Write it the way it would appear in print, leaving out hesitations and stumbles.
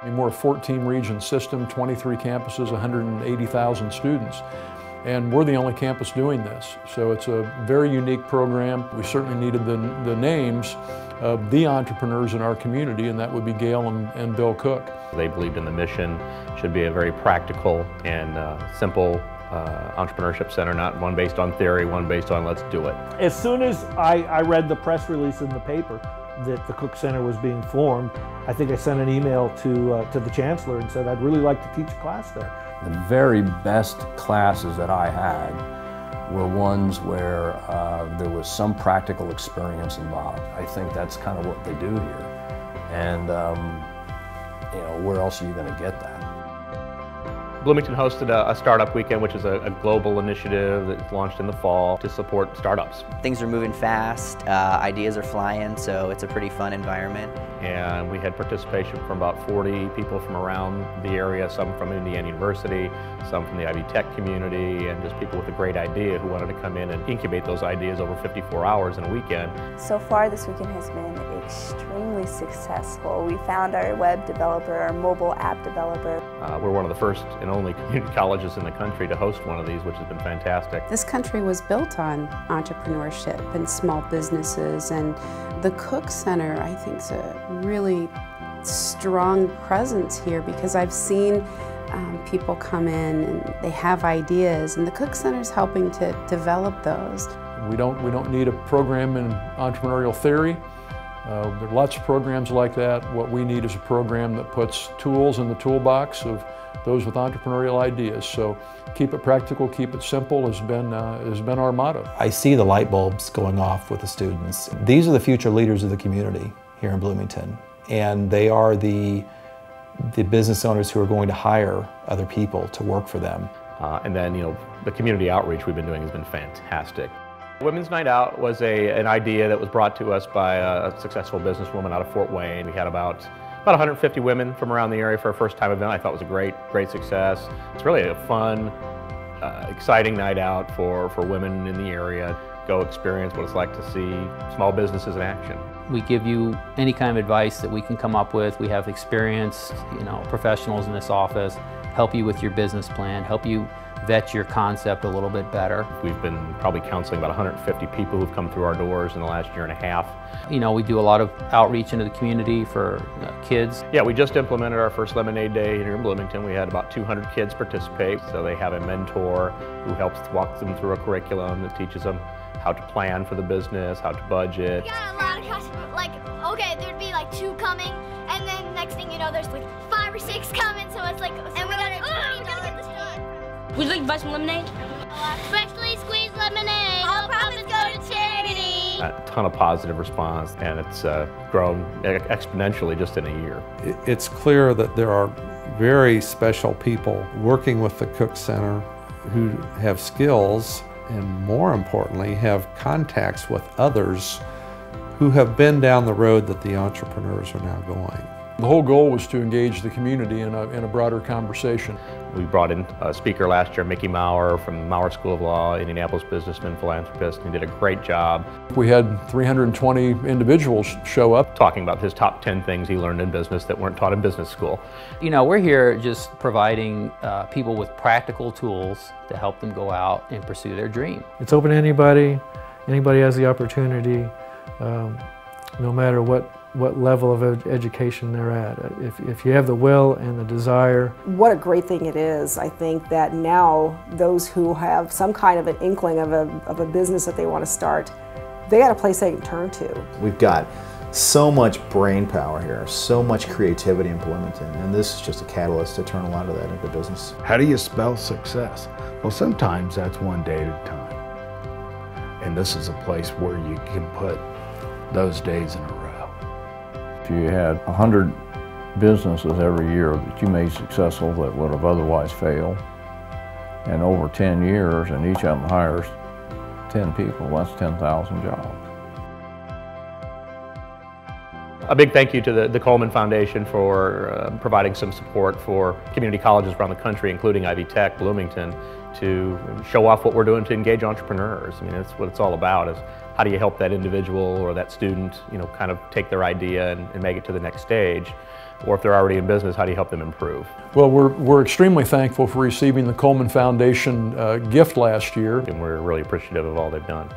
I mean, we're a 14-region system, 23 campuses, 180,000 students. And we're the only campus doing this. So it's a very unique program. We certainly needed the names of the entrepreneurs in our community, and that would be Gayle and Bill Cook. They believed in the mission. Should be a very practical and simple entrepreneurship center, not one based on theory, one based on let's do it. As soon as I read the press release in the paper that the Cook Center was being formed, I think I sent an email to the chancellor and said I'd really like to teach a class there. The very best classes that I had were ones where there was some practical experience involved. I think that's kind of what they do here. And you know, where else are you going to get that? Bloomington hosted a startup weekend, which is a global initiative that's launched in the fall to support startups. Things are moving fast, ideas are flying, so it's a pretty fun environment. And we had participation from about 40 people from around the area, some from Indiana University, some from the Ivy Tech community, and just people with a great idea who wanted to come in and incubate those ideas over 54 hours in a weekend. So far this weekend has been extremely successful. We found our web developer, our mobile app developer. We're one of the first and only community colleges in the country to host one of these, which has been fantastic. This country was built on entrepreneurship and small businesses, and the Cook Center, I think, is a really strong presence here because I've seen people come in and they have ideas, and the Cook Center is helping to develop those. We don't need a program in entrepreneurial theory. There are lots of programs like that. What we need is a program that puts tools in the toolbox of those with entrepreneurial ideas. So keep it practical, keep it simple has been our motto. I see the light bulbs going off with the students. These are the future leaders of the community here in Bloomington, and they are the business owners who are going to hire other people to work for them. And then, you know, the community outreach we've been doing has been fantastic. Women's Night Out was an idea that was brought to us by a successful businesswoman out of Fort Wayne. We had about 150 women from around the area for a first-time event. I thought it was a great success. It's really a fun, exciting night out for women in the area. Go experience what it's like to see small businesses in action. We give you any kind of advice that we can come up with. We have experienced, professionals in this office, help you with your business plan, help you vet your concept a little bit better. We've been probably counseling about 150 people who've come through our doors in the last year and a half. We do a lot of outreach into the community for kids. Yeah, we just implemented our first Lemonade Day here in Bloomington. We had about 200 kids participate, so they have a mentor who helps walk them through a curriculum that teaches them how to plan for the business, how to budget. We got a lot of customers, okay, there'd be 2 coming, and then next thing you know, there's 5 or 6 coming, so it's and we gotta get this done. Would you like to buy some lemonade? Freshly squeezed lemonade. All profits go to charity. A ton of positive response, and it's grown exponentially just in a year. It's clear that there are very special people working with the Cook Center who have skills and, more importantly, have contacts with others who have been down the road that the entrepreneurs are now going. The whole goal was to engage the community in a broader conversation. We brought in a speaker last year, Mickey Maurer from Maurer School of Law, Indianapolis businessman, philanthropist, and he did a great job. We had 320 individuals show up talking about his top 10 things he learned in business that weren't taught in business school. We're here just providing people with practical tools to help them go out and pursue their dream. It's open to anybody. Anybody has the opportunity, no matter what level of education they're at. If you have the will and the desire. What a great thing it is, I think, that now those who have some kind of an inkling of a business that they want to start, they got a place they can turn to. We've got so much brain power here, so much creativity in Bloomington, and this is just a catalyst to turn a lot of that into business. How do you spell success? Well, sometimes that's one day at a time. And this is a place where you can put those days in a row. If you had 100 businesses every year that you made successful that would have otherwise failed, and over 10 years, and each of them hires 10 people, that's 10,000 jobs. A big thank you to the Coleman Foundation for providing some support for community colleges around the country, including Ivy Tech Bloomington, to show off what we're doing to engage entrepreneurs. I mean, that's what it's all about, is how do you help that individual or that student, kind of take their idea and make it to the next stage? Or if they're already in business, how do you help them improve? Well, we're extremely thankful for receiving the Coleman Foundation gift last year. And we're really appreciative of all they've done.